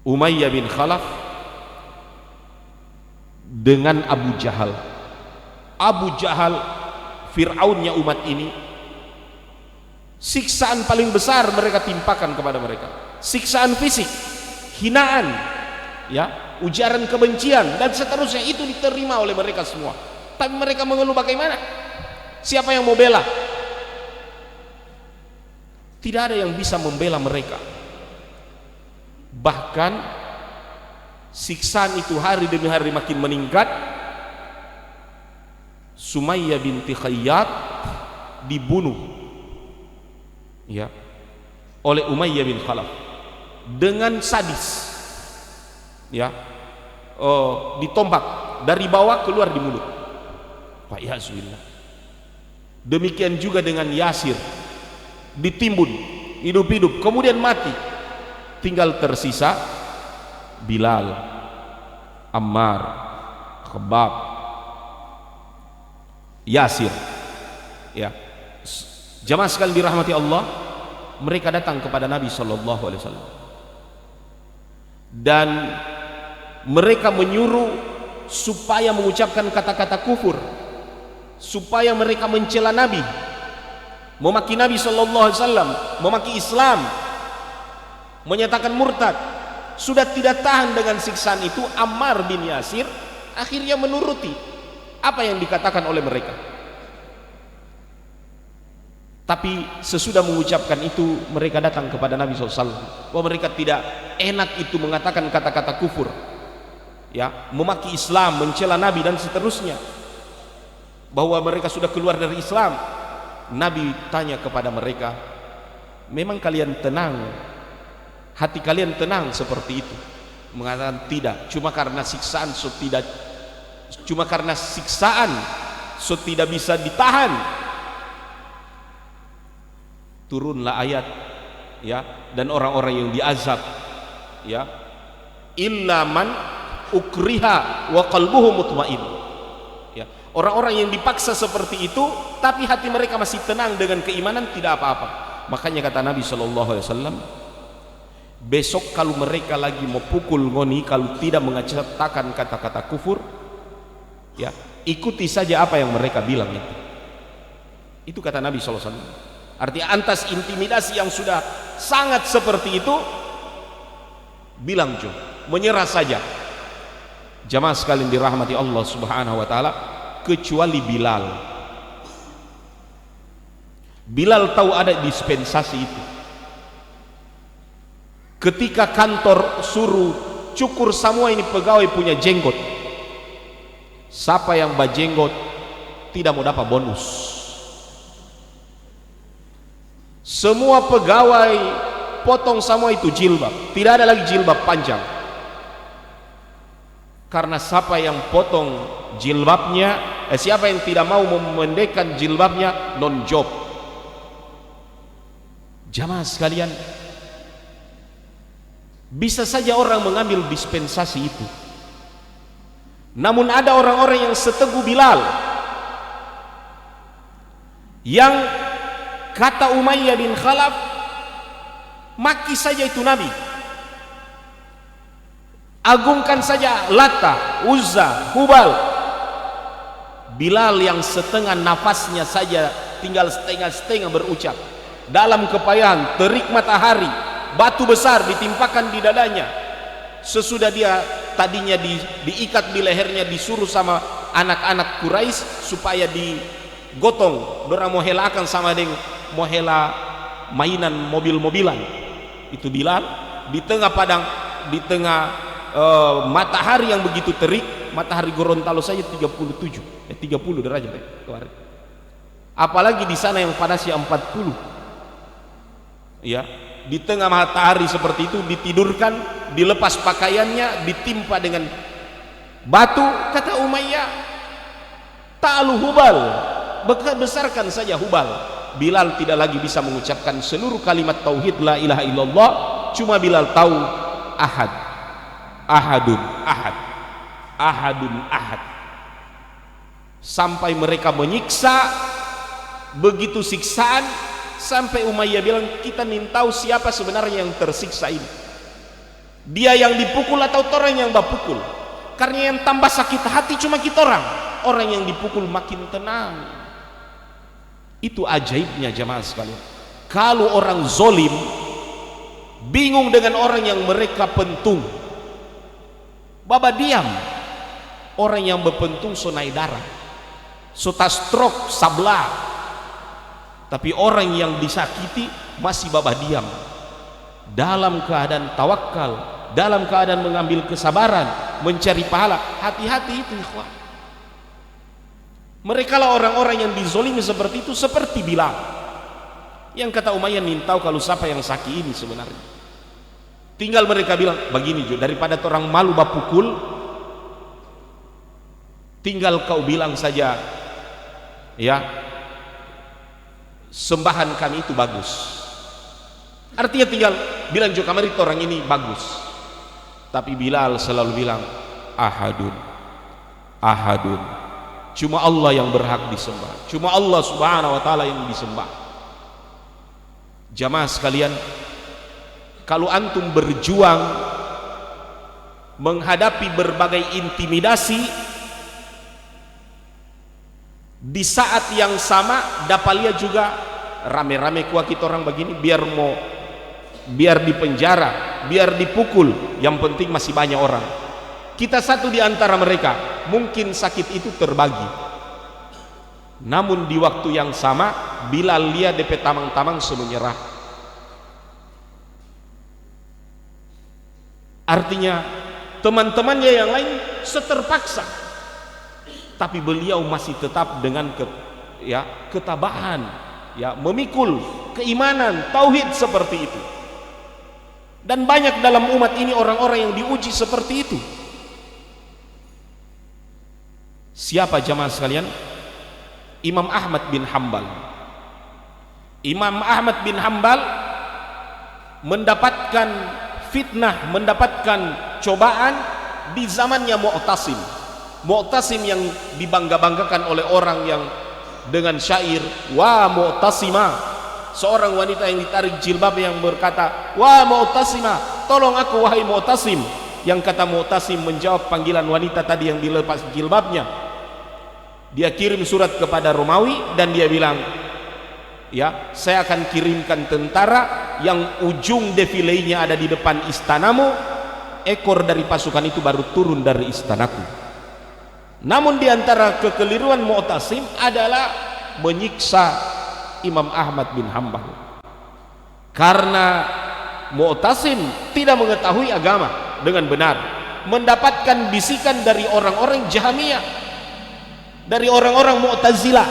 Umayyah bin Khalaf dengan Abu Jahal. Abu Jahal, Fir'aunnya umat ini, siksaan paling besar mereka timpakan kepada mereka. Siksaan fisik, hinaan, ya, ujaran kebencian dan seterusnya, itu diterima oleh mereka semua. Tapi mereka mengeluh bagaimana? Siapa yang mau bela? Tidak ada yang bisa membela mereka. Bahkan siksaan itu hari demi hari makin meningkat. Sumayyah binti Khayyat dibunuh, ya, oleh Umayyah bin Khalaf dengan sadis, ya, ditombak dari bawah keluar di mulut. Wa ya'zubillah. Demikian juga dengan Yasir, ditimbun hidup-hidup kemudian mati. Tinggal tersisa Bilal, Ammar, Khabbab, Yasir, ya. Jamaah sekalian dirahmati Allah, mereka datang kepada Nabi sallallahu alaihi wasallam dan mereka menyuruh supaya mengucapkan kata-kata kufur, supaya mereka mencela Nabi, memaki Nabi sallallahu alaihi wasallam, memaki Islam, menyatakan murtad. Sudah tidak tahan dengan siksaan itu, Ammar bin Yasir akhirnya menuruti apa yang dikatakan oleh mereka. Tapi sesudah mengucapkan itu, mereka datang kepada Nabi SAW bahwa mereka tidak enak itu mengatakan kata-kata kufur, ya, memaki Islam, mencela Nabi dan seterusnya, bahwa mereka sudah keluar dari Islam. Nabi tanya kepada mereka, memang kalian tenang, hati kalian tenang seperti itu? Mengatakan tidak, cuma karena siksaan so tidak bisa ditahan. Turunlah ayat, ya, dan orang-orang yang diazab, ya, illa man ukriha wa qalbuhu mutmain, ya, orang-orang yang dipaksa seperti itu tapi hati mereka masih tenang dengan keimanan, tidak apa-apa. Makanya kata Nabi sallallahu alaihi wasallam, besok kalau mereka lagi mau pukul ngoni, kalau tidak mengatakan kata-kata kufur, ya, ikuti saja apa yang mereka bilang itu. Itu kata Nabi sallallahu alaihi wasallam. Artinya antas intimidasi yang sudah sangat seperti itu, bilang jo, menyerah saja. Jamaah sekalian dirahmati Allah Subhanahu wa taala, kecuali Bilal. Bilal tahu ada dispensasi itu. Ketika kantor suruh cukur semua ini pegawai punya jenggot, siapa yang berjenggot tidak mau dapat bonus. Semua pegawai potong semua itu jilbab, tidak ada lagi jilbab panjang. Karena siapa yang potong jilbabnya, siapa yang tidak mau memendekkan jilbabnya, non job. Jamaah sekalian, bisa saja orang mengambil dispensasi itu, namun ada orang-orang yang seteguh Bilal, yang kata Umayyah bin Khalaf, maki saja itu Nabi, agungkan saja Lata, Uzza, Hubal. Bilal yang setengah nafasnya saja tinggal setengah-setengah berucap, dalam kepayahan, terik matahari, batu besar ditimpakan di dadanya. Sesudah dia tadinya diikat di lehernya, disuruh sama anak-anak Quraisy supaya digotong, dorang mau helakan sama dengan mau hela mainan mobil-mobilan. Itu Bilal di tengah padang, di tengah matahari yang begitu terik, matahari Gorontalo saja 30 derajat kemarin. Apalagi di sana yang panasnya 40. Ya, di tengah matahari seperti itu ditidurkan, dilepas pakaiannya, ditimpa dengan batu. Kata Umayyah, ta'alu Hubal, besarkan saja Hubal. Bilal tidak lagi bisa mengucapkan seluruh kalimat tauhid la ilaha illallah, cuma Bilal tahu ahad, ahadun ahad, ahadun ahad. Sampai mereka menyiksa, begitu siksaan sampai Umayyah bilang, kita ingin tahu siapa sebenarnya yang tersiksa ini, dia yang dipukul atau orang yang bapukul. Karena yang tambah sakit hati cuma kita orang yang dipukul makin tenang. Itu ajaibnya jamaah sekalian. Kalau orang zolim bingung dengan orang yang mereka pentung, baba diam. Orang yang berpentung so naik darah, so tak stroke, sabla. Tapi orang yang disakiti masih baba diam, dalam keadaan tawakal, dalam keadaan mengambil kesabaran, mencari pahala. Hati-hati itu ikhwan. Mereka lah orang-orang yang dizolimi seperti itu, seperti Bilal yang kata Umayyah, ingin tahu kalau siapa yang sakit ini sebenarnya. Tinggal mereka bilang begini, daripada orang malu bapukul, tinggal kau bilang saja, ya, sembahan kami itu bagus. Artinya tinggal bilang juga kamari orang ini bagus. Tapi Bilal selalu bilang ahadun, ahadun. Cuma Allah yang berhak disembah, cuma Allah subhanahu wa ta'ala yang disembah. Jamaah sekalian, kalau antum berjuang menghadapi berbagai intimidasi, di saat yang sama dapat lihat juga rame-rame kuah kita orang begini, biar dipenjara, biar dipukul, yang penting masih banyak orang. Kita satu di antara mereka, mungkin sakit itu terbagi. Namun di waktu yang sama Bilal lihat DP tamang-tamang menyerah. Artinya teman-temannya yang lain seterpaksa, tapi beliau masih tetap dengan ketabahan, ya, memikul keimanan tauhid seperti itu. Dan banyak dalam umat ini orang-orang yang diuji seperti itu. Siapa jamaah sekalian? Imam Ahmad bin Hambal. Imam Ahmad bin Hambal mendapatkan fitnah, mendapatkan cobaan di zamannya Mu'tasim. Mu'tasim yang dibangga-banggakan oleh orang yang dengan syair, wa Mu'tasima, seorang wanita yang ditarik jilbab yang berkata, wa Mu'tasima, tolong aku wahai Mu'tasim. Yang kata Mu'tasim menjawab panggilan wanita tadi yang dilepas jilbabnya. Dia kirim surat kepada Romawi dan dia bilang, ya, saya akan kirimkan tentara yang ujung defilenya ada di depan istanamu, ekor dari pasukan itu baru turun dari istanaku. Namun di antara kekeliruan Mu'tasim adalah menyiksa Imam Ahmad bin Hambal, karena Mu'tasim tidak mengetahui agama dengan benar, mendapatkan bisikan dari orang-orang Jahmiyah, dari orang-orang Mu'tazilah.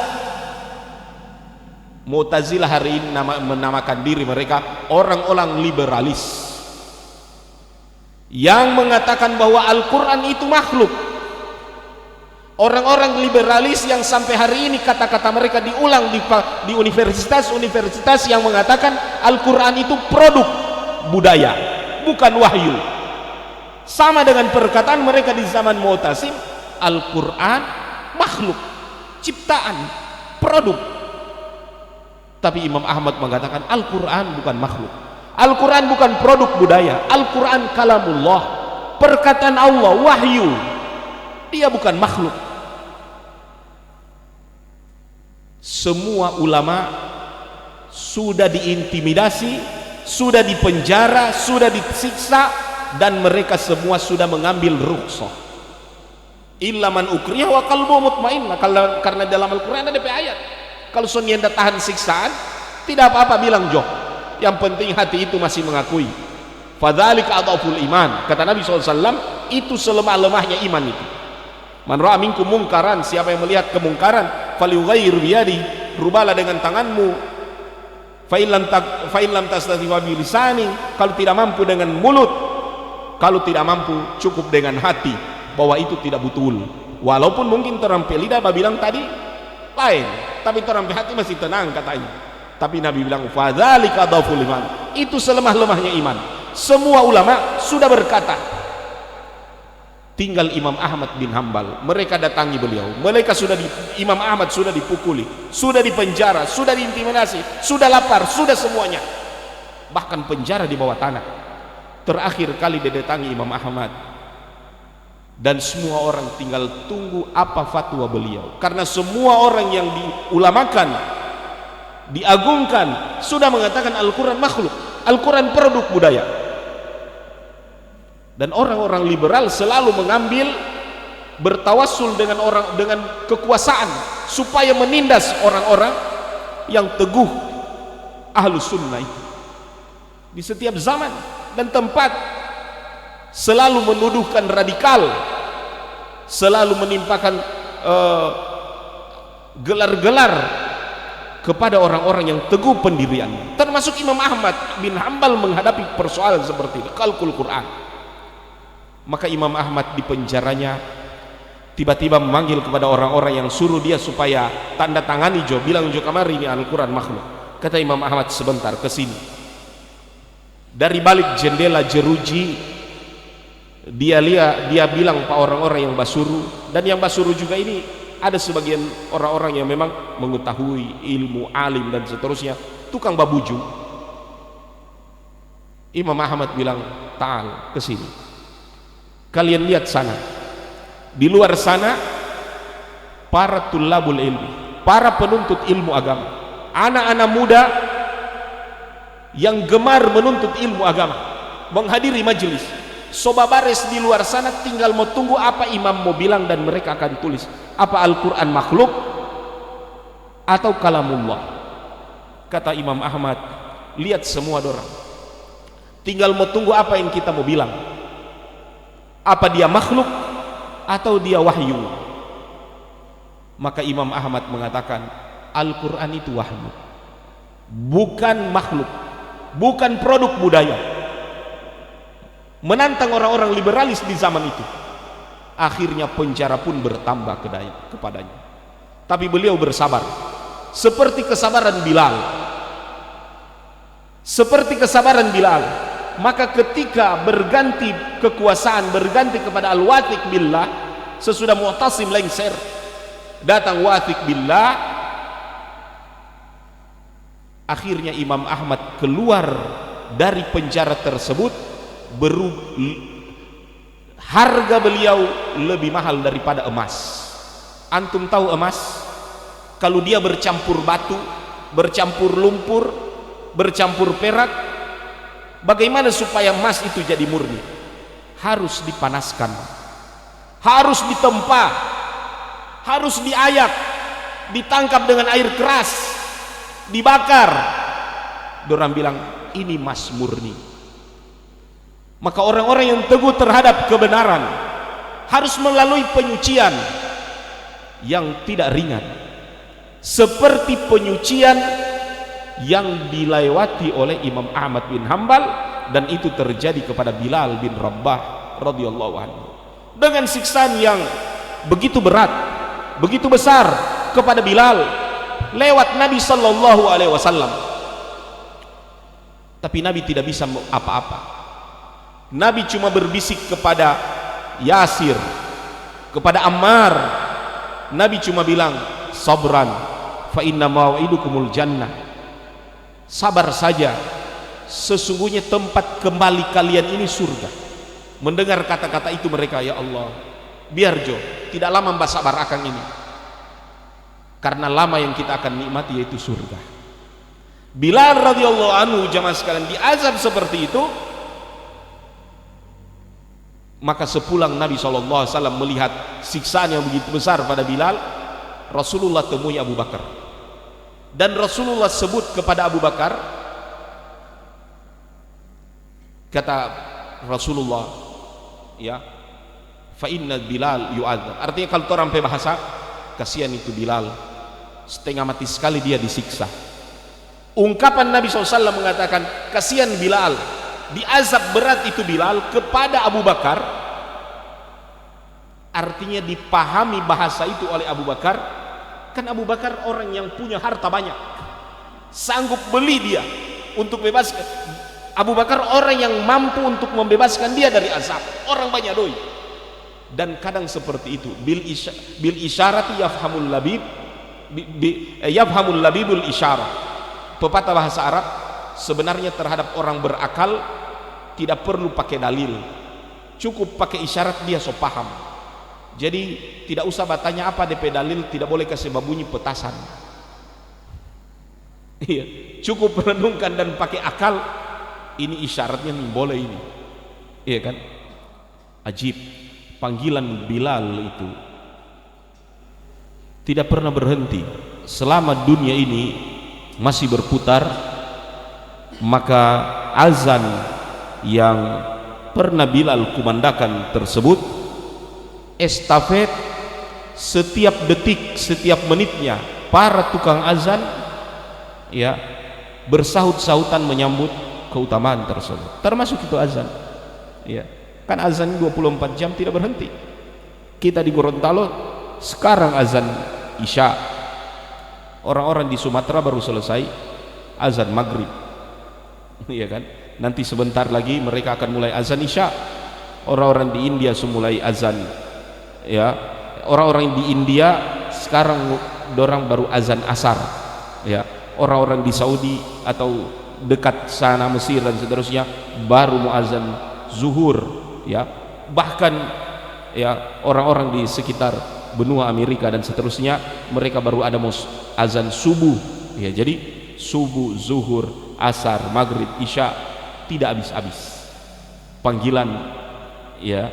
Mu'tazilah hari ini menamakan diri mereka orang-orang liberalis yang mengatakan bahwa Al-Quran itu makhluk. Orang-orang liberalis yang sampai hari ini kata-kata mereka diulang di universitas-universitas yang mengatakan Al-Quran itu produk budaya, bukan wahyu. Sama dengan perkataan mereka di zaman Mu'tasim, Al-Quran makhluk, ciptaan, produk. Tapi Imam Ahmad mengatakan Al-Quran bukan makhluk, Al-Quran bukan produk budaya, Al-Quran kalamullah, perkataan Allah, wahyu, dia bukan makhluk. Semua ulama sudah diintimidasi, sudah dipenjara, sudah disiksa, dan mereka semua sudah mengambil rukhsah. Illa man ukriha wa qalbuhu mutmainnah, karena dalam Al-Quran ada ayat, kalau sudah tahan siksaan tidak apa-apa, bilang joh, yang penting hati itu masih mengakui. Fadzalika adhaful iman, kata Nabi SAW, itu selemah-lemahnya iman itu. Man ra'a minkum mungkaran, siapa yang melihat kemungkaran, falyughayyir biyadi, rubahlah dengan tanganmu. Fa in lam tastati fa bi lisani, kalau tidak mampu dengan mulut, kalau tidak mampu cukup dengan hati, bahwa itu tidak betul. Walaupun mungkin terampai lidah bilang tadi lain, tapi terampai hati masih tenang katanya. Tapi Nabi bilang fadzalika dhaful iman, itu selemah-lemahnya iman. Semua ulama sudah berkata, tinggal Imam Ahmad bin Hambal. Mereka datangi beliau, Imam Ahmad sudah dipukuli, sudah dipenjara, sudah diintimidasi, sudah lapar, sudah semuanya, bahkan penjara di bawah tanah. Terakhir kali dia datangi Imam Ahmad, dan semua orang tinggal tunggu apa fatwa beliau, karena semua orang yang diulamakan, diagungkan, sudah mengatakan Al-Quran makhluk, Al-Quran produk budaya. Dan orang-orang liberal selalu mengambil, bertawassul dengan kekuasaan supaya menindas orang-orang yang teguh ahlus sunnah itu. Di setiap zaman dan tempat selalu menuduhkan radikal, selalu menimpakan gelar-gelar kepada orang-orang yang teguh pendiriannya. Termasuk Imam Ahmad bin Hambal menghadapi persoalan seperti itu, khalqul Quran. Maka Imam Ahmad di penjaranya tiba-tiba memanggil kepada orang-orang yang suruh dia supaya tanda tangani jo, bilang jo kamari ini Al-Quran makhluk. Kata Imam Ahmad, sebentar, ke sini. Dari balik jendela jeruji dia bilang pak orang-orang yang basuruh, dan yang basuruh juga ini ada sebagian orang-orang yang memang mengetahui ilmu, alim dan seterusnya, tukang babuju. Imam Ahmad bilang, ta'al, ke sini. Kalian lihat sana, di luar sana para tulabul ilmi, para penuntut ilmu agama, anak-anak muda yang gemar menuntut ilmu agama, menghadiri majelis. Sobabares di luar sana tinggal mau tunggu apa imam mau bilang, dan mereka akan tulis apa Al-Quran makhluk atau kalamullah. Kata Imam Ahmad, lihat semua dorang tinggal mau tunggu apa yang kita mau bilang, apa dia makhluk atau dia wahyu. Maka Imam Ahmad mengatakan, Al-Quran itu wahyu, bukan makhluk, bukan produk budaya. Menantang orang-orang liberalis di zaman itu. Akhirnya penjara pun bertambah kepadanya. Tapi beliau bersabar, seperti kesabaran Bilal. Seperti kesabaran Bilal. Maka ketika berganti kekuasaan, berganti kepada Al-Wathiq Billah, sesudah Mu'tasim lengser, datang Wathiq Billah, akhirnya Imam Ahmad keluar dari penjara tersebut, harga beliau lebih mahal daripada emas. Antum tahu emas? Kalau dia bercampur batu, bercampur lumpur, bercampur perak, bagaimana supaya emas itu jadi murni? Harus dipanaskan, harus ditempa, harus diayak, ditangkap dengan air keras, dibakar. Dorang bilang ini emas murni. Maka orang-orang yang teguh terhadap kebenaran harus melalui penyucian yang tidak ringan, seperti penyucian yang dilewati oleh Imam Ahmad bin Hambal, dan itu terjadi kepada Bilal bin Rabah radhiyallahu anhu, dengan siksaan yang begitu berat, begitu besar kepada Bilal lewat Nabi sallallahu alaihi wasallam. Tapi Nabi tidak bisa apa-apa. Nabi cuma berbisik kepada Yasir, kepada Ammar. Nabi cuma bilang, sabran fa inna mau'idukumul jannah. Sabar saja, sesungguhnya tempat kembali kalian ini surga. Mendengar kata-kata itu mereka, ya Allah, biar Jo, tidak lama mbak sabar akan ini, karena lama yang kita akan nikmati yaitu surga. Bilal radhiyallahu anhu jamaah sekalian diazab seperti itu. Maka sepulang Nabi SAW melihat siksaan yang begitu besar pada Bilal, Rasulullah temui Abu Bakar, dan Rasulullah sebut kepada Abu Bakar, kata Rasulullah, ya, fa inna Bilal yu'adzab. Artinya kalau orang pakai bahasa, kasihan itu Bilal, setengah mati sekali dia disiksa. Ungkapan Nabi SAW mengatakan kasihan Bilal, diazab berat itu Bilal kepada Abu Bakar, artinya dipahami bahasa itu oleh Abu Bakar. Kan Abu Bakar orang yang punya harta banyak, sanggup beli dia untuk bebaskan. Abu Bakar orang yang mampu untuk membebaskan dia dari azab. Orang banyak doi. Dan kadang seperti itu, bil isyarati yafhamul labib, yafhamul labibul isyarah. Pepatah bahasa Arab, sebenarnya terhadap orang berakal tidak perlu pakai dalil, cukup pakai isyarat dia so paham. Jadi tidak usah bertanya apa DP dalil, tidak boleh kasih babunyi petasan. Iya, cukup merenungkan dan pakai akal, ini isyaratnya nih, boleh ini. Iya kan? Ajib, panggilan Bilal itu tidak pernah berhenti selama dunia ini masih berputar. Maka azan yang pernah Bilal kumandakan tersebut, estafet setiap detik, setiap menitnya para tukang azan ya bersahut-sahutan menyambut keutamaan tersebut, termasuk itu azan. Ya, kan azan 24 jam tidak berhenti. Kita di Gorontalo sekarang azan Isya, orang-orang di Sumatera baru selesai azan maghrib, iya kan? Nanti sebentar lagi mereka akan mulai azan Isya. Orang-orang di India mulai azan, ya. Orang-orang di India sekarang dorang baru azan asar, ya. Orang-orang di Saudi atau dekat sana Mesir dan seterusnya baru mau azan zuhur, ya. Bahkan ya orang-orang di sekitar benua Amerika dan seterusnya mereka baru ada mau azan subuh, ya. Jadi subuh, zuhur, asar, maghrib, isya tidak habis-habis. Panggilan ya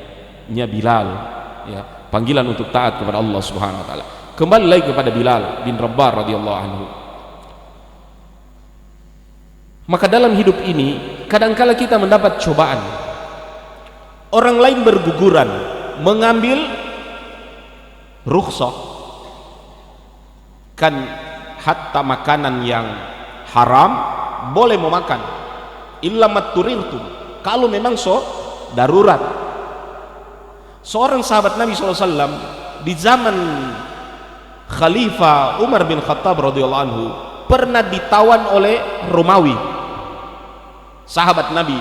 nya Bilal, ya, panggilan untuk taat kepada Allah Subhanahu wa taala. Kembali lagi kepada Bilal bin Rabah radhiyallahu anhu. Maka dalam hidup ini kadangkala kita mendapat cobaan. Orang lain berguguran mengambil rukhsah, kan hatta makanan yang haram boleh memakan, illa matturirtum, kalau memang darurat. Seorang sahabat Nabi SAW di zaman Khalifah Umar bin Khattab radhiyallahu anhu pernah ditawan oleh Romawi, sahabat Nabi,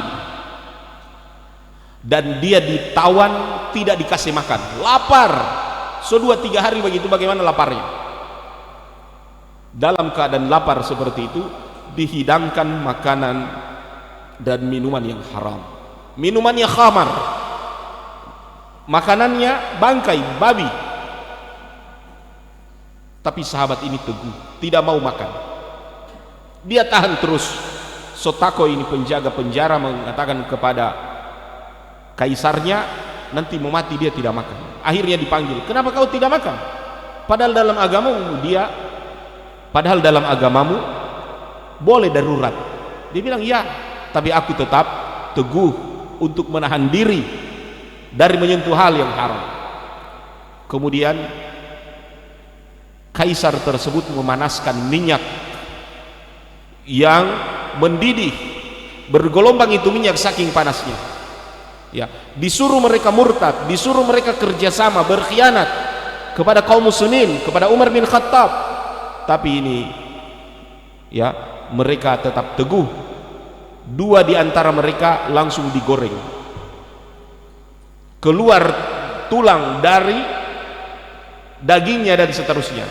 dan dia ditawan tidak dikasih makan, lapar, 2-3 hari begitu. Bagaimana laparnya? Dalam keadaan lapar seperti itu dihidangkan makanan dan minuman yang haram, minumannya khamar, makanannya bangkai babi. Tapi sahabat ini teguh, tidak mau makan. Dia tahan terus. Sotako ini penjaga penjara mengatakan kepada kaisarnya, nanti mau mati dia tidak makan. Akhirnya dipanggil, kenapa kau tidak makan? Padahal dalam agamamu boleh darurat. Dia bilang ya, tapi aku tetap teguh untuk menahan diri dari menyentuh hal yang haram. Kemudian kaisar tersebut memanaskan minyak yang mendidih, bergelombang itu minyak saking panasnya, ya. Disuruh mereka murtad, disuruh mereka kerjasama berkhianat kepada kaum muslimin, kepada Umar bin Khattab, tapi ini ya mereka tetap teguh. 2 di antara mereka langsung digoreng, keluar tulang dari dagingnya dan seterusnya.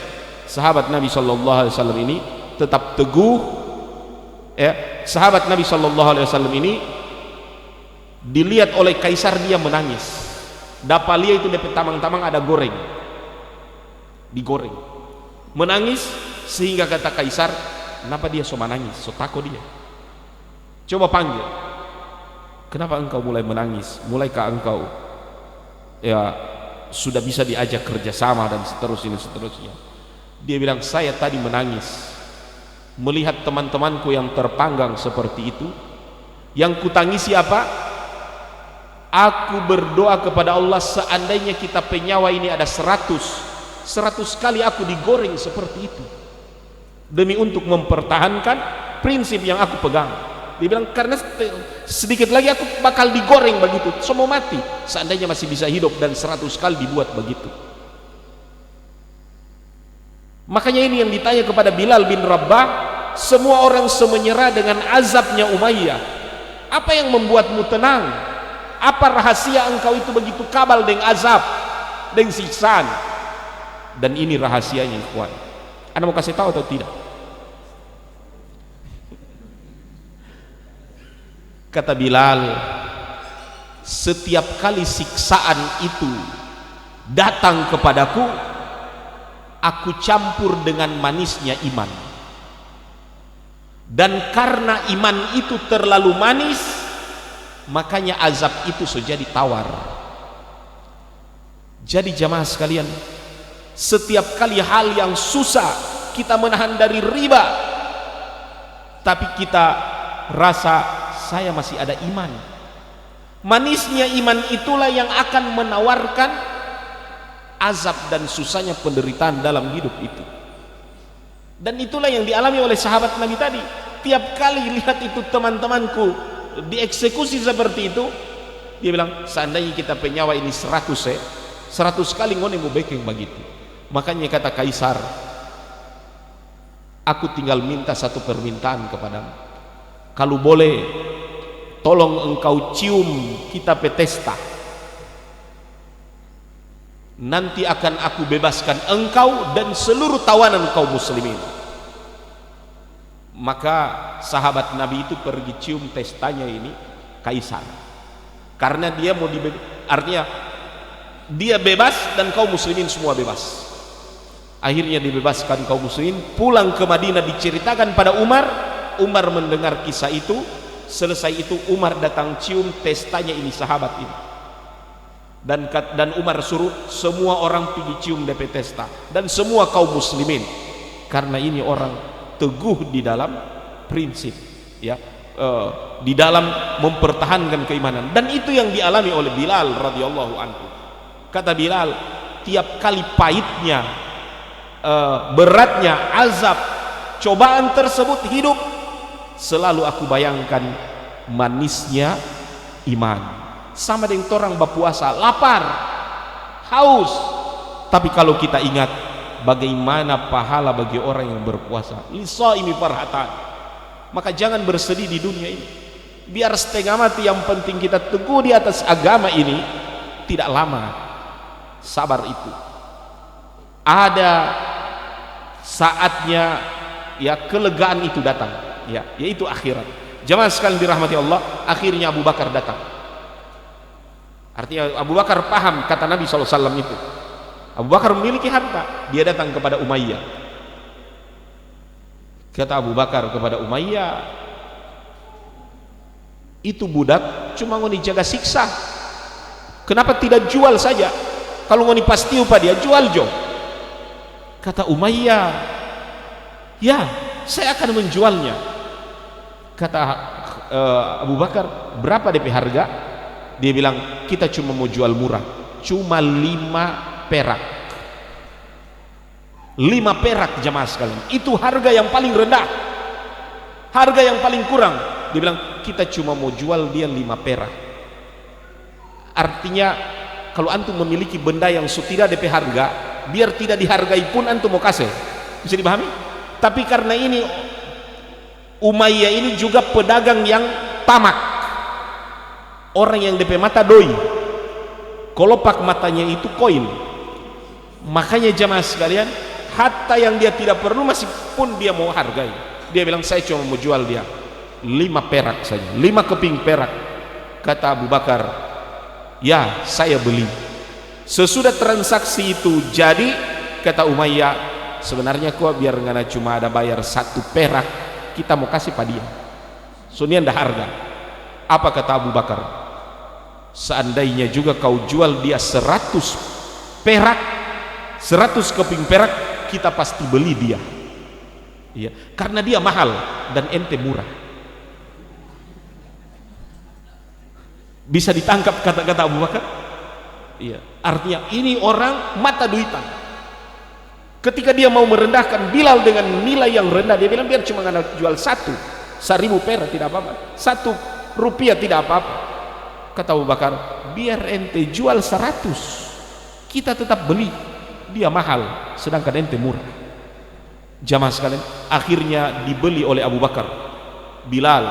Sahabat Nabi SAW ini tetap teguh, ya. Sahabat Nabi SAW ini dilihat oleh kaisar, dia menangis. Dapalia itu dapat tamang-tamang ada goreng, digoreng, menangis sehingga kata kaisar, kenapa dia so menangis, so takut dia. Coba panggil, kenapa engkau mulai menangis? Mulaikah engkau ya sudah bisa diajak kerjasama dan seterusnya. Dia bilang, saya tadi menangis melihat teman-temanku yang terpanggang seperti itu. Yang kutangisi apa? Aku berdoa kepada Allah, seandainya kita penyawa ini ada 100 kali aku digoreng seperti itu, demi untuk mempertahankan prinsip yang aku pegang. Dia bilang, karena sedikit lagi aku bakal digoreng begitu, semua mati. Seandainya masih bisa hidup dan 100 kali dibuat begitu. Makanya ini yang ditanya kepada Bilal bin Rabah, semua orang semenyerah dengan azabnya Umayyah. Apa yang membuatmu tenang? Apa rahasia engkau itu begitu kabal dengan azab, dengan siksaan? Dan ini rahasianya, ikhwan. Anda mau kasih tahu atau tidak? Kata Bilal, setiap kali siksaan itu datang kepadaku, aku campur dengan manisnya iman. Dan karena iman itu terlalu manis, makanya azab itu jadi tawar. Jadi jamaah sekalian, setiap kali hal yang susah kita menahan dari riba, tapi kita rasa saya masih ada iman. Manisnya iman itulah yang akan menawarkan azab dan susahnya penderitaan dalam hidup itu. Dan itulah yang dialami oleh sahabat Nabi tadi. Tiap kali lihat itu teman-temanku dieksekusi seperti itu, dia bilang, seandainya kita penyawa ini 100 kali ngone mau bekeng begitu. Makanya kata Kaisar, aku tinggal minta satu permintaan kepadamu, kalau boleh tolong engkau cium kita petesta, nanti akan aku bebaskan engkau dan seluruh tawanan kaum muslimin. Maka sahabat Nabi itu pergi cium testanya ini Kaisar, karena dia mau artinya dia bebas dan kaum muslimin semua bebas. Akhirnya dibebaskan kaum muslimin, pulang ke Madinah, diceritakan pada Umar. Umar mendengar kisah itu. Selesai itu Umar datang cium testanya ini sahabat ini, dan Umar suruh semua orang pergi cium DP testa, dan semua kaum muslimin, karena ini orang teguh di dalam prinsip, ya, di dalam mempertahankan keimanan. Dan itu yang dialami oleh Bilal radhiyallahu anhu. Kata Bilal, tiap kali pahitnya, beratnya azab cobaan tersebut hidup, selalu aku bayangkan manisnya iman. Sama dengan orang berpuasa, lapar, haus, tapi kalau kita ingat bagaimana pahala bagi orang yang berpuasa, lisaimi farhatan, maka jangan bersedih di dunia ini. Biar setengah mati, yang penting kita teguh di atas agama ini. Tidak lama, sabar itu ada saatnya, ya, kelegaan itu datang, ya, yaitu akhirat. Jamaah sekalian dirahmati Allah, akhirnya Abu Bakar datang. Artinya Abu Bakar paham kata Nabi SAW itu. Abu Bakar memiliki harta, dia datang kepada Umayyah. Kata Abu Bakar kepada Umayyah, itu budak cuma mau dijaga siksa, kenapa tidak jual saja? Kalau mau pasti upah dia, jual jo. Kata Umayyah, ya, saya akan menjualnya. Kata Abu Bakar, berapa DP harga? Dia bilang, kita cuma mau jual murah, cuma 5 perak. 5 perak jamaah sekalian, itu harga yang paling rendah, harga yang paling kurang. Dia bilang, kita cuma mau jual dia 5 perak. Artinya kalau antum memiliki benda yang tidak DP harga, biar tidak dihargai pun antum mau kasih. Bisa dipahami? Tapi karena ini Umayyah ini juga pedagang yang tamak, orang yang DP mata doi, kelopak matanya itu koin. Makanya jamaah sekalian, hatta yang dia tidak perlu masih pun dia mau hargai. Dia bilang, saya cuma mau jual dia 5 perak saja, 5 keping perak. Kata Abu Bakar, ya, saya beli. Sesudah transaksi itu jadi, kata Umayyah, sebenarnya kok biar ngana cuma ada bayar 1 perak, kita mau kasih pada dia, sunian dah harga. Apa kata Abu Bakar? Seandainya juga kau jual dia 100 perak, 100 keping perak, kita pasti beli dia, ya, karena dia mahal dan ente murah. Bisa ditangkap kata-kata Abu Bakar? Iya, artinya ini orang mata duitan. Ketika dia mau merendahkan Bilal dengan nilai yang rendah, dia bilang, biar cuma nggak jual 1.000 perak tidak apa-apa, 1 rupiah tidak apa-apa. Kata Abu Bakar, biar ente jual 100, kita tetap beli, dia mahal sedangkan ente murah. Jamaah sekalian, akhirnya dibeli oleh Abu Bakar Bilal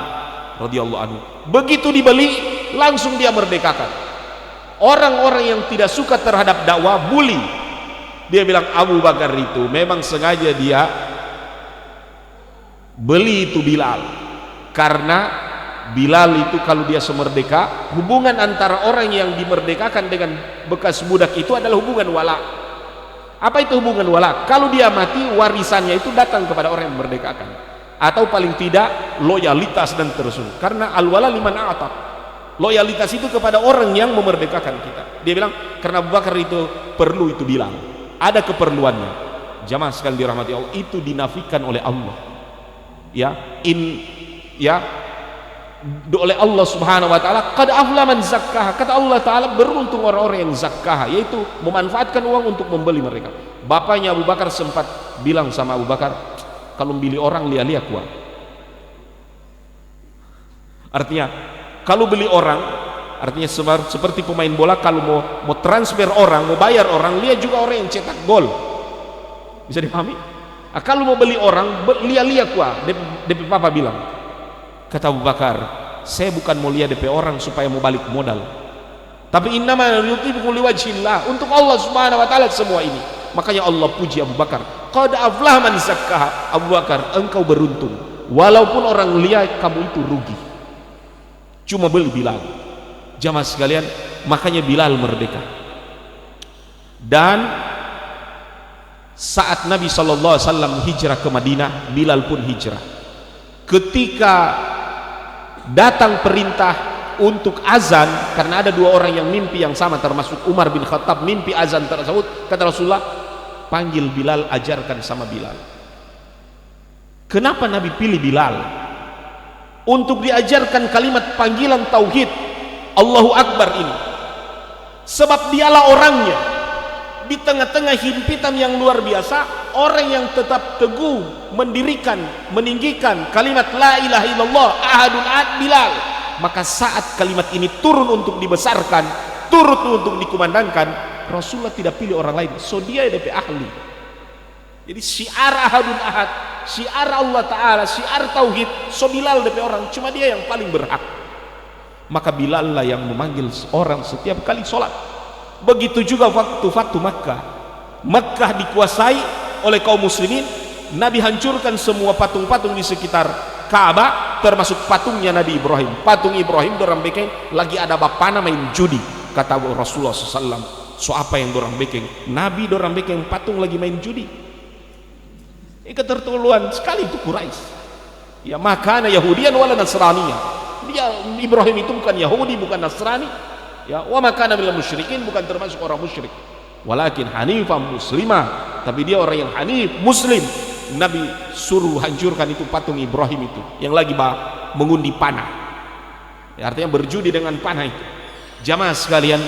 radhiyallahu anhu. Begitu dibeli, langsung dia merdekakan. Orang-orang yang tidak suka terhadap dakwah bully. Dia bilang Abu Bakar itu memang sengaja dia beli itu Bilal, karena Bilal itu kalau dia semerdeka, hubungan antara orang yang dimerdekakan dengan bekas budak itu adalah hubungan wala. Apa itu hubungan wala? Kalau dia mati, warisannya itu datang kepada orang yang memerdekakan, atau paling tidak loyalitas dan terus. Karena al-wala liman a'taq, loyalitas itu kepada orang yang memerdekakan kita. Dia bilang karena Abu Bakar itu perlu itu Bilal, ada keperluannya. Jamaah sekalian dirahmati Allah, itu dinafikan oleh Allah. Oleh Allah Subhanahu wa taala, qad aflaha man zakkaha. Kata Allah taala, beruntung orang-orang yang zakkaha, yaitu memanfaatkan uang untuk membeli mereka. Bapaknya Abu Bakar sempat bilang sama Abu Bakar, kalau beli orang lia-lia kuat. Artinya kalau beli orang, artinya seperti pemain bola, kalau mau transfer orang, mau bayar orang, lihat juga orang yang cetak gol. Bisa dipahami? Kalau mau beli orang, lia-lia kuat. DP papa bilang. Kata Abu Bakar, saya bukan mau lihat DP orang supaya mau balik modal, tapi innama yutibu liwajhillah, untuk Allah Subhanahu wa taala semua ini. Makanya Allah puji Abu Bakar, qad aflaha man zakkaha. Abu Bakar, engkau beruntung, walaupun orang lihat kamu itu rugi, cuma beli Bilal. Jamaah sekalian, makanya Bilal merdeka. Dan saat Nabi SAW hijrah ke Madinah, Bilal pun hijrah. Ketika datang perintah untuk azan, karena ada dua orang yang mimpi yang sama, termasuk Umar bin Khattab mimpi azan tersebut, kata Rasulullah, panggil Bilal, ajarkan sama Bilal. Kenapa Nabi pilih Bilal? Untuk diajarkan kalimat panggilan tauhid Allahu Akbar ini. Sebab dialah orangnya di tengah-tengah himpitan yang luar biasa, orang yang tetap teguh mendirikan, meninggikan kalimat la ilaha illallah ahadun ahad, Bilal. Maka saat kalimat ini turun untuk dibesarkan, turun untuk dikumandangkan, Rasulullah tidak pilih orang lain, so dia DP ahli. Jadi syiar ahadun ahad, syiar Allah Ta'ala, syiar tauhid, so Bilal DP orang, cuma dia yang paling berhak. Maka Bilal lah yang memanggil orang setiap kali sholat. Begitu juga waktu Makkah. Makkah dikuasai oleh kaum muslimin. Nabi hancurkan semua patung-patung di sekitar Ka'bah, termasuk patungnya Nabi Ibrahim. Patung Ibrahim dorang bikin lagi ada bapana main judi. Kata Rasulullah SAW, so apa yang dorang bikin? Nabi dorang bikin patung lagi main judi. Keterlaluan sekali itu Quraisy. Ya, makana Yahudian wala Nasraniya. Dia Ibrahim itu bukan Yahudi, bukan Nasrani. Ya, wa makana minal musyrikin, bukan termasuk orang musyrik. Walakin hanifan muslimah, tapi dia orang yang hanif, muslim. Nabi suruh hancurkan itu patung Ibrahim itu yang lagi mengundi panah. Ya, artinya berjudi dengan panah itu. Jamaah sekalian,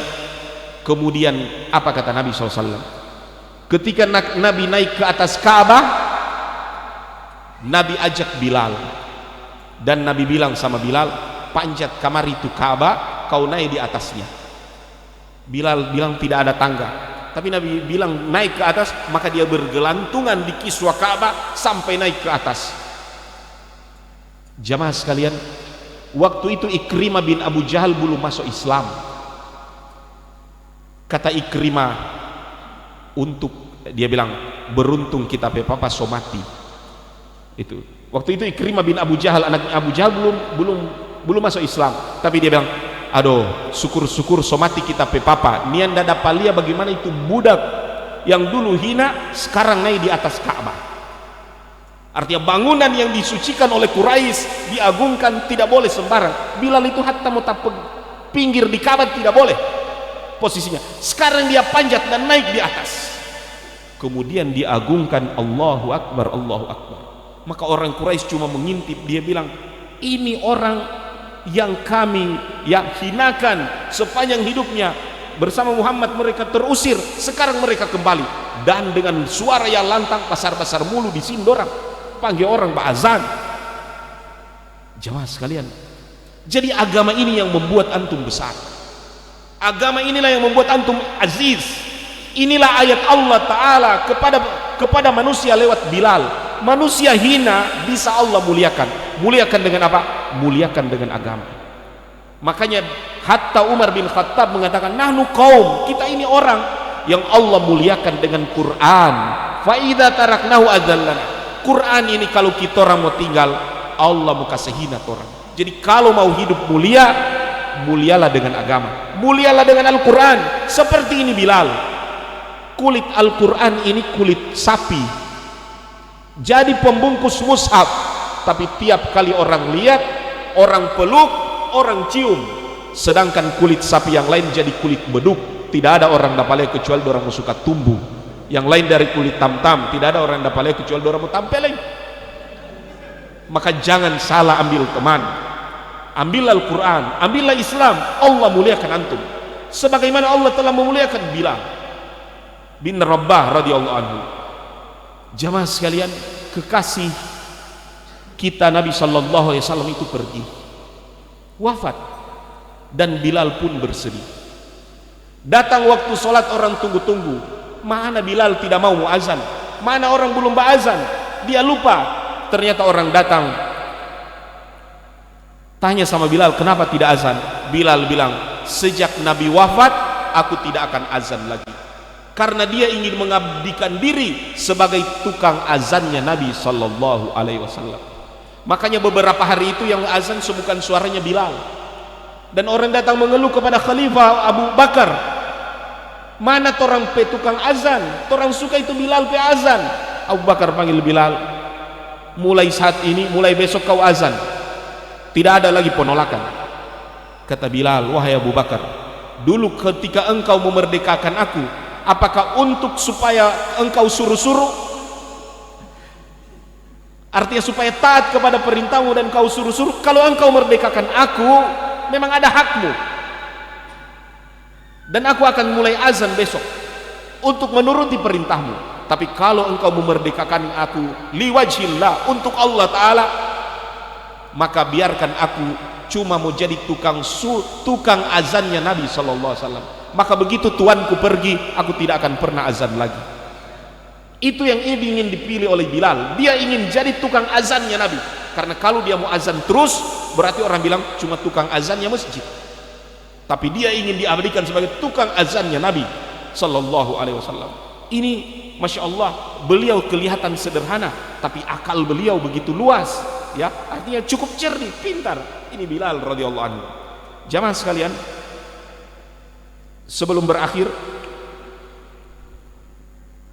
kemudian apa kata Nabi SAW? Ketika Nabi naik ke atas Ka'bah, Nabi ajak Bilal, dan Nabi bilang sama Bilal, panjat kamar itu Ka'bah, kau naik di atasnya. Bilal bilang tidak ada tangga, tapi Nabi bilang naik ke atas, maka dia bergelantungan di kiswah Ka'bah sampai naik ke atas. Jamaah sekalian, waktu itu Ikrimah bin Abu Jahal belum masuk Islam. Kata Ikrimah, dia bilang, beruntung kita papa so mati. Itu waktu itu Ikrimah bin Abu Jahal, anak Abu Jahal belum masuk Islam, tapi dia bilang, aduh, syukur-syukur somati kita papa. Nian dada palia bagaimana itu budak yang dulu hina sekarang naik di atas Ka'bah. Artinya bangunan yang disucikan oleh Quraisy diagungkan, tidak boleh sembarang. Bilal itu hatta mau pinggir di Ka'bah tidak boleh posisinya. Sekarang dia panjat dan naik di atas. Kemudian diagungkan, Allahu Akbar, Allahu Akbar. Maka orang Quraisy cuma mengintip, dia bilang, ini orang yang kami hinakan sepanjang hidupnya, bersama Muhammad mereka terusir, sekarang mereka kembali, dan dengan suara yang lantang, pasar-pasar mulu di sini orang panggil orang ba'azan. Jamaah sekalian, jadi agama ini yang membuat antum besar, agama inilah yang membuat antum aziz. Inilah ayat Allah Ta'ala kepada manusia lewat Bilal. manusia hina bisa Allah muliakan. Muliakan dengan apa? Muliakan dengan agama. Makanya hatta Umar bin Khattab mengatakan, nahnu kaum, kita ini orang yang Allah muliakan dengan Quran. Fa idza taraknahu adzallana. Quran ini kalau kita orang mau tinggal, Allah mau kasih hina orang. Jadi kalau mau hidup mulia, mulialah dengan agama, mulialah dengan Al-Quran. Seperti ini Bilal, kulit Al-Quran ini kulit sapi, jadi pembungkus mushaf, tapi tiap kali orang lihat, orang peluk, orang cium. Sedangkan kulit sapi yang lain jadi kulit beduk, tidak ada orang dapalnya kecuali orang mau suka tumbuh. Yang lain dari kulit tam-tam, tidak ada orang dapalnya kecuali orang mau tampeleng. Maka jangan salah ambil teman, ambillah Al-Quran, ambillah Islam. Allah muliakan antum sebagaimana Allah telah memuliakan Bilal bin Rabah radhiyallahu anhu. Jamaah sekalian, kekasih kita Nabi sallallahu alaihi wasallam itu pergi, wafat, dan Bilal pun bersedih. Datang waktu sholat, orang tunggu-tunggu, mana Bilal tidak mau azan, mana orang belum azan, dia lupa. Ternyata orang datang tanya sama Bilal, kenapa tidak azan? Bilal bilang, sejak Nabi wafat aku tidak akan azan lagi, karena dia ingin mengabdikan diri sebagai tukang azannya Nabi sallallahu alaihi wasallam. Makanya beberapa hari itu yang azan bukan suaranya Bilal. Dan orang datang mengeluh kepada Khalifah Abu Bakar, mana torang pe tukang azan, torang suka itu Bilal pe azan. Abu Bakar panggil Bilal, mulai saat ini, mulai besok kau azan, tidak ada lagi penolakan. Kata Bilal, wahai Abu Bakar, dulu ketika engkau memerdekakan aku, apakah untuk supaya engkau suruh-suruh? Artinya supaya taat kepada perintahmu dan kau suruh-suruh. Kalau engkau merdekakan aku, memang ada hakmu, dan aku akan mulai azan besok untuk menuruti perintahmu. Tapi kalau engkau memerdekakan aku liwajhillah, untuk Allah Ta'ala, maka biarkan aku cuma mau jadi tukang azannya Nabi sallallahu alaihi wasallam. Maka begitu tuanku pergi, aku tidak akan pernah azan lagi. Itu yang ingin dipilih oleh Bilal. Dia ingin jadi tukang azannya Nabi, karena kalau dia mau azan terus, berarti orang bilang cuma tukang azannya masjid. Tapi dia ingin diabadikan sebagai tukang azannya Nabi sallallahu alaihi wasallam. Ini Masya Allah, beliau kelihatan sederhana, tapi akal beliau begitu luas, ya, artinya cukup cerdik, pintar. Ini Bilal radhiyallahu anhu. Jamaah sekalian, sebelum berakhir,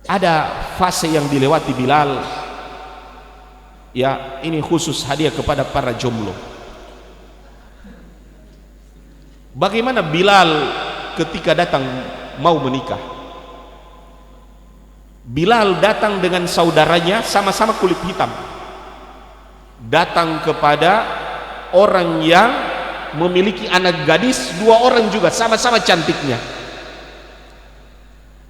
ada fase yang dilewati Bilal, ya, ini khusus hadiah kepada para jomblo. Bagaimana Bilal ketika datang mau menikah? Bilal datang dengan saudaranya, sama-sama kulit hitam, datang kepada orang yang memiliki anak gadis, dua orang juga sama-sama cantiknya.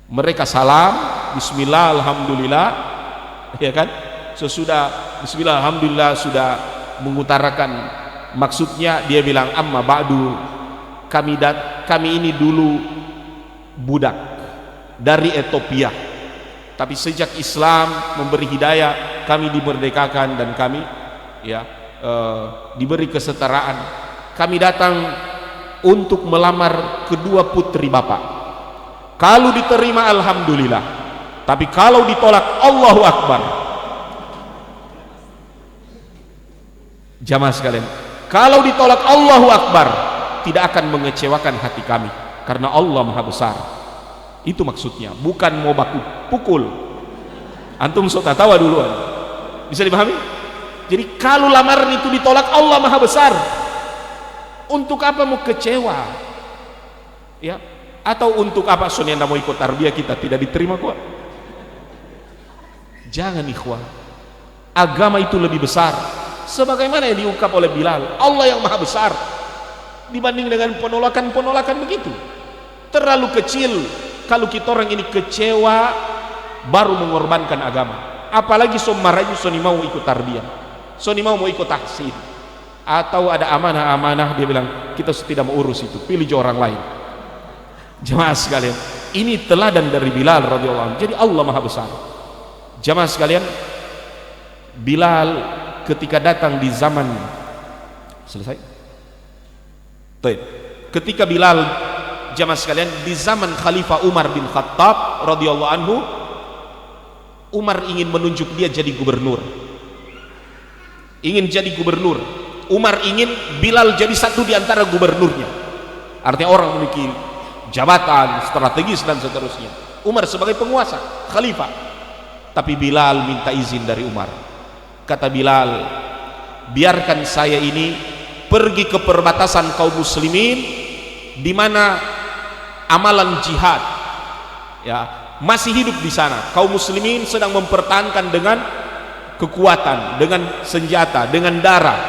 Mereka salam, bismillah, alhamdulillah, ya kan? Sesudah bismillah, alhamdulillah, sudah mengutarakan maksudnya, dia bilang, amma ba'du, kami ini dulu budak dari Ethiopia, tapi sejak Islam memberi hidayah, kami dimerdekakan dan kami, ya, diberi kesetaraan. Kami datang untuk melamar kedua putri Bapak. Kalau diterima alhamdulillah, tapi kalau ditolak Allahu Akbar. Jamaah sekalian, kalau ditolak Allahu Akbar, tidak akan mengecewakan hati kami, karena Allah Maha Besar. Itu maksudnya, bukan mau baku pukul. Antum sok tawa duluan, bisa dipahami? Jadi kalau lamaran itu ditolak, Allah Maha Besar, untuk apa mau kecewa, ya? Atau untuk apa Sonianda mau ikut tarbiyah kita tidak diterima kok? Jangan ikhwah, agama itu lebih besar, sebagaimana yang diungkap oleh Bilal, Allah yang Maha Besar, dibanding dengan penolakan-penolakan begitu. Terlalu kecil kalau kita orang ini kecewa baru mengorbankan agama. Apalagi maraju Soni mau ikut tarbiyah, Soni mau ikut tahsin, atau ada amanah-amanah, dia bilang kita tidak mau urus itu, pilih orang lain. Jemaah sekalian, ini teladan dari Bilal radhiyallahu anhu. Jadi Allah Maha Besar. Jemaah sekalian, Bilal ketika datang di zaman selesai. Baik. Ketika Bilal, jamaah sekalian, di zaman Khalifah Umar bin Khattab radhiyallahu anhu, Umar ingin menunjuk dia jadi gubernur. Ingin jadi gubernur. Umar ingin Bilal jadi satu di antara gubernurnya. Artinya orang memiliki jabatan strategis dan seterusnya. Umar sebagai penguasa, khalifah. Tapi Bilal minta izin dari Umar. Kata Bilal, biarkan saya ini pergi ke perbatasan kaum muslimin di mana amalan jihad ya masih hidup di sana. Kaum muslimin sedang mempertahankan dengan kekuatan, dengan senjata, dengan darah.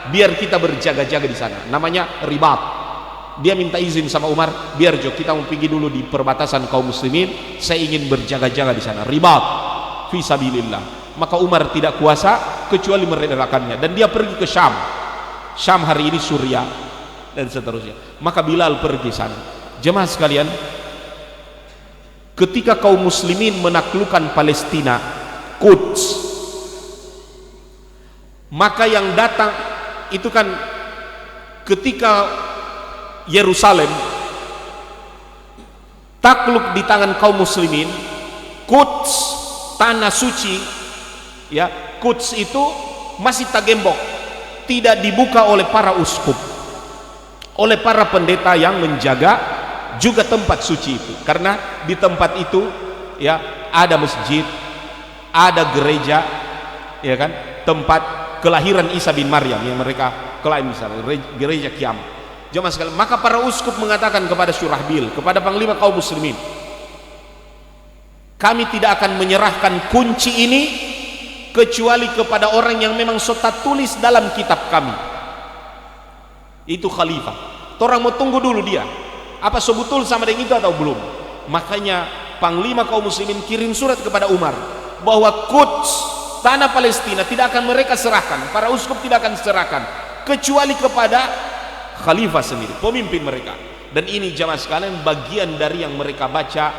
Biar kita berjaga-jaga di sana. Namanya ribat. Dia minta izin sama Umar, biar Jo kita mau pergi dulu di perbatasan kaum muslimin, saya ingin berjaga-jaga di sana. Ribat fi sabilillah. Maka Umar tidak kuasa kecuali merelakannya, dan dia pergi ke Syam. Syam hari ini Suriah dan seterusnya. Maka Bilal pergi sana. Jemaah sekalian, ketika kaum muslimin menaklukkan Palestina, Quds, maka yang datang itu kan ketika Yerusalem takluk di tangan kaum muslimin, Quds, tanah suci ya, Quds itu masih tagembok, tidak dibuka oleh para uskup, oleh para pendeta yang menjaga juga tempat suci itu. Karena di tempat itu ya ada masjid, ada gereja, ya kan, tempat kelahiran Isa bin Maryam yang mereka klaim, misalnya gereja Qiyam. Jemaah sekalian, maka para uskup mengatakan kepada Syurahbil, kepada panglima kaum muslimin, kami tidak akan menyerahkan kunci ini kecuali kepada orang yang memang serta tulis dalam kitab kami, itu khalifah. Orang mau tunggu dulu dia apa sebetul sama dengan itu atau belum. Makanya panglima kaum muslimin kirim surat kepada Umar bahwa Quds, tanah Palestina, tidak akan mereka serahkan, para uskup tidak akan serahkan kecuali kepada khalifah sendiri, pemimpin mereka. Dan ini jamaah sekalian bagian dari yang mereka baca,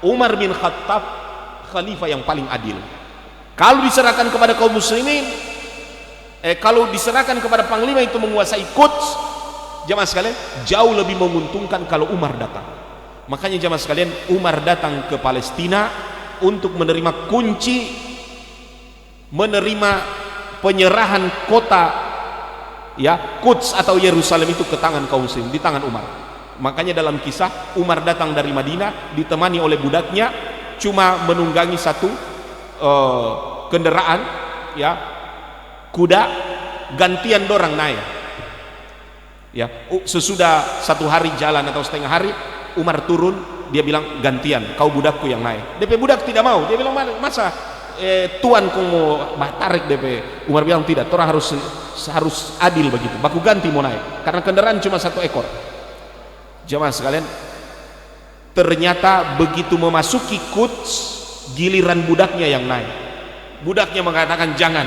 Umar bin Khattab khalifah yang paling adil. Kalau diserahkan kepada kaum muslimin, kalau diserahkan kepada panglima itu menguasai Quds, jamaah sekalian, jauh lebih menguntungkan kalau Umar datang. Makanya jamaah sekalian, Umar datang ke Palestina untuk menerima kunci, menerima penyerahan kota ya Quds atau Yerusalem itu ke tangan kaum muslim, di tangan Umar. Makanya dalam kisah, Umar datang dari Madinah ditemani oleh budaknya, cuma menunggangi satu kendaraan ya, kuda, gantian dorang naik ya. Sesudah satu hari jalan atau setengah hari, Umar turun, dia bilang, gantian, kau budakku yang naik. DP budak tidak mau, dia bilang, masa tuan kau mau tarik DP? Umar bilang, tidak, orang harus adil begitu, baku ganti mau naik, karena kendaraan cuma satu ekor. Jemaah sekalian, ternyata begitu memasuki Quds, giliran budaknya yang naik. Budaknya mengatakan jangan,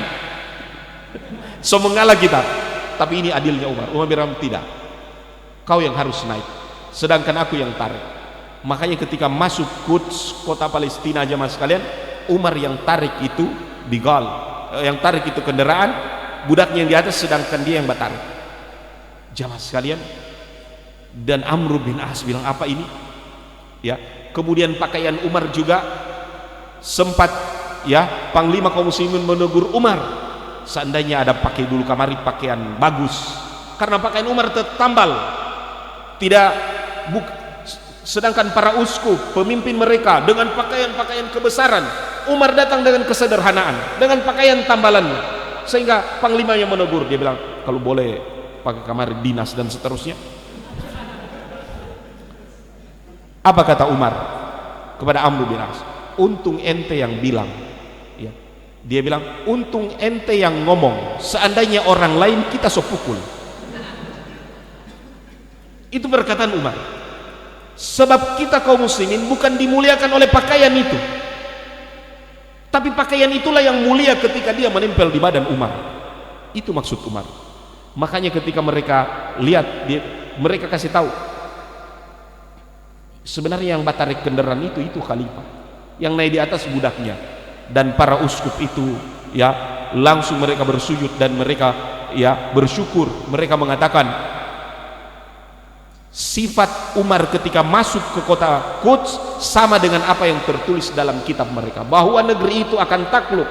so mengalah kita. Tapi ini adilnya Umar. Umar bilang tidak, kau yang harus naik, sedangkan aku yang tarik. Makanya ketika masuk Quds, kota Palestina, jemaah sekalian, Umar yang tarik itu bigal, yang tarik itu kendaraan, budaknya yang di atas, sedangkan dia yang bertarik. Jemaah sekalian, dan Amr bin As bilang, apa ini ya. Kemudian pakaian Umar juga sempat ya, panglima kaum muslimin menegur Umar, seandainya ada pakai dulu kamari pakaian bagus, karena pakaian Umar tertambal tidak sedangkan para uskup, pemimpin mereka dengan pakaian-pakaian kebesaran, Umar datang dengan kesederhanaan, dengan pakaian tambalannya, sehingga panglima yang menegur, dia bilang, kalau boleh pakai kamar dinas dan seterusnya. Apa kata Umar kepada Amr bin As? Untung ente yang bilang ya. Dia bilang, untung ente yang ngomong, seandainya orang lain kita so pukul. Itu perkataan Umar. Sebab kita kaum muslimin bukan dimuliakan oleh pakaian itu, tapi pakaian itulah yang mulia ketika dia menempel di badan Umar. Itu maksud Umar. Makanya ketika mereka lihat, mereka kasih tahu, sebenarnya yang batarik kendaraan itu khalifah, yang naik di atas budaknya. Dan para uskup itu ya langsung mereka bersujud dan mereka ya bersyukur. Mereka mengatakan sifat Umar ketika masuk ke kota Quds sama dengan apa yang tertulis dalam kitab mereka, bahwa negeri itu akan takluk,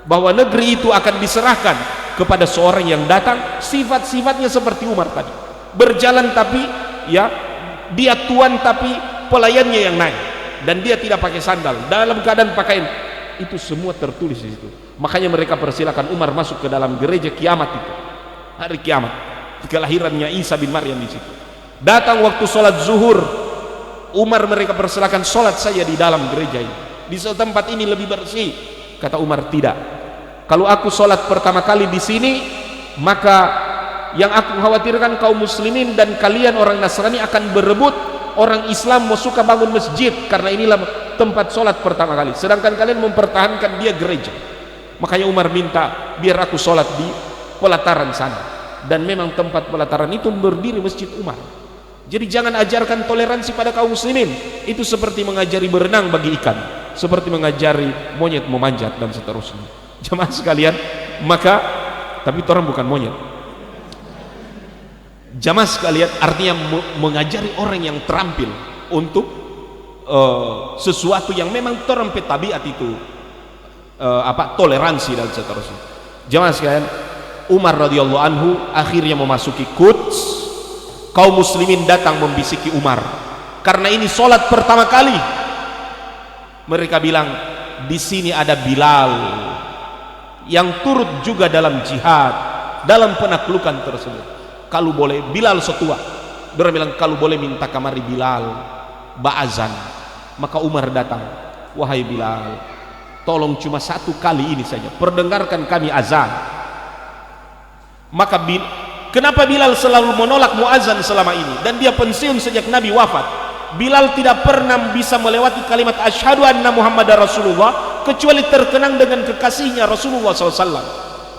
bahwa negeri itu akan diserahkan kepada seorang yang datang. Sifat-sifatnya seperti Umar tadi, berjalan tapi ya dia tuan tapi pelayannya yang naik, dan dia tidak pakai sandal, dalam keadaan pakaian itu semua tertulis di situ. Makanya mereka persilakan Umar masuk ke dalam gereja kiamat itu, hari kiamat, kelahirannya Isa bin Maryam di situ. Datang waktu sholat zuhur, Umar mereka persilakan sholat saja di dalam gereja ini, di tempat ini lebih bersih. Kata Umar, tidak, kalau aku sholat pertama kali di sini, maka yang aku khawatirkan kaum muslimin dan kalian orang Nasrani akan berebut orang Islam mau suka bangun masjid, karena inilah tempat sholat pertama kali, sedangkan kalian mempertahankan dia gereja. Makanya Umar minta biar aku sholat di pelataran sana, dan memang tempat pelataran itu berdiri masjid Umar. Jadi jangan ajarkan toleransi pada kaum muslimin, itu seperti mengajari berenang bagi ikan, seperti mengajari monyet memanjat dan seterusnya. Jemaah sekalian, maka tapi orang bukan monyet. Jamaah sekalian, artinya mengajari orang yang terampil untuk sesuatu yang memang terempet tabiat itu toleransi dan seterusnya. Jamaah sekalian, Umar radhiyallahu anhu akhirnya memasuki Quds. Kaum muslimin datang membisiki Umar, karena ini sholat pertama kali. Mereka bilang, di sini ada Bilal yang turut juga dalam jihad, dalam penaklukan tersebut. Kalau boleh, Bilal setua. Mereka bilang, kalau boleh minta kamari Bilal ba'azan. Maka Umar datang, wahai Bilal, tolong cuma satu kali ini saja, perdengarkan kami azan. Maka kenapa Bilal selalu menolak muazan selama ini, dan dia pensiun sejak Nabi wafat? Bilal tidak pernah bisa melewati kalimat asyhadu anna Muhammadar Rasulullah kecuali terkenang dengan kekasihnya Rasulullah SAW.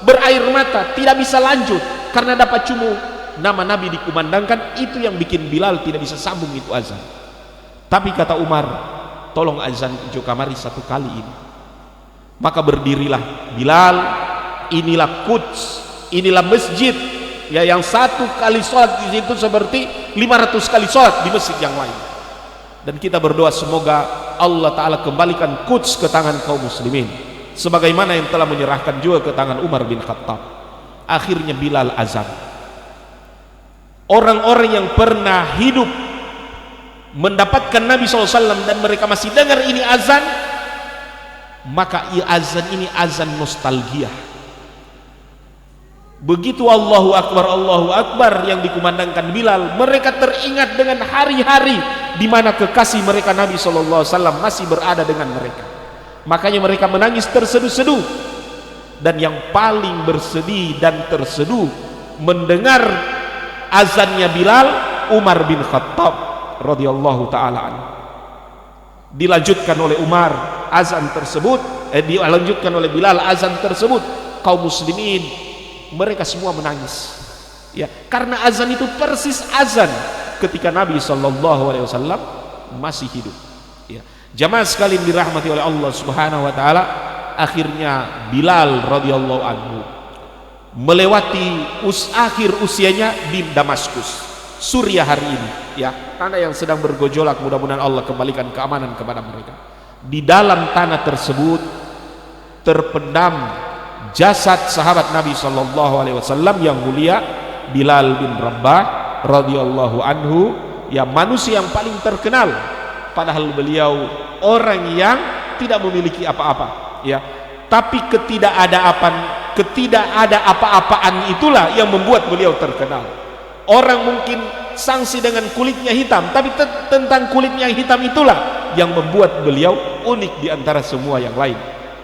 Berair mata, tidak bisa lanjut karena dapat cuma nama Nabi dikumandangkan. Itu yang bikin Bilal tidak bisa sambung itu azan. Tapi kata Umar, tolong azan jo kamari satu kali ini. Maka berdirilah Bilal. Inilah Quds, inilah masjid ya, yang satu kali sholat di situ seperti 500 kali sholat di masjid yang lain. Dan kita berdoa semoga Allah Ta'ala kembalikan Quds ke tangan kaum muslimin, sebagaimana yang telah menyerahkan juga ke tangan Umar bin Khattab. Akhirnya Bilal azan. Orang-orang yang pernah hidup mendapatkan Nabi SAW dan mereka masih dengar ini azan, maka azan ini azan nostalgia. Begitu Allahu Akbar yang dikumandangkan Bilal, mereka teringat dengan hari-hari di mana kekasih mereka Nabi SAW masih berada dengan mereka. Makanya mereka menangis terseduh-seduh. Dan yang paling bersedih dan terseduh mendengar azannya Bilal, Umar bin Khattab radhiyallahu ta'ala anhu. Dilanjutkan oleh Umar azan tersebut, dilanjutkan oleh Bilal azan tersebut. Kaum muslimin mereka semua menangis ya, karena azan itu persis azan ketika Nabi SAW masih hidup ya. Jamaah sekalian dirahmati oleh Allah Subhanahu wa taala, akhirnya Bilal radhiyallahu anhu melewati akhir usianya di Damaskus, Suriah hari ini ya, tanah yang sedang bergejolak. Mudah-mudahan Allah kembalikan keamanan kepada mereka. Di dalam tanah tersebut terpendam jasad sahabat Nabi SAW yang mulia Bilal bin Rabah radhiyallahu anhu ya, manusia yang paling terkenal, padahal beliau orang yang tidak memiliki apa-apa ya, tapi ketidakada apa-apaan itulah yang membuat beliau terkenal. Orang mungkin sanksi dengan kulitnya hitam, tapi tentang kulitnya yang hitam itulah yang membuat beliau unik di antara semua yang lain.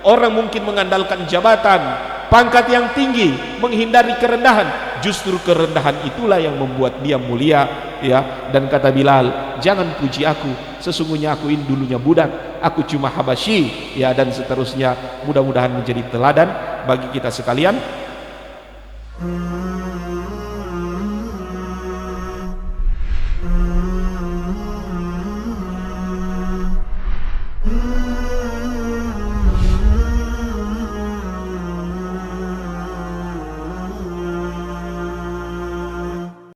Orang mungkin mengandalkan jabatan, pangkat yang tinggi, menghindari kerendahan. Justru kerendahan itulah yang membuat dia mulia ya. Dan kata Bilal, jangan puji aku, sesungguhnya aku ini dulunya budak, aku cuma Habasyi ya, dan seterusnya. Mudah-mudahan menjadi teladan bagi kita sekalian.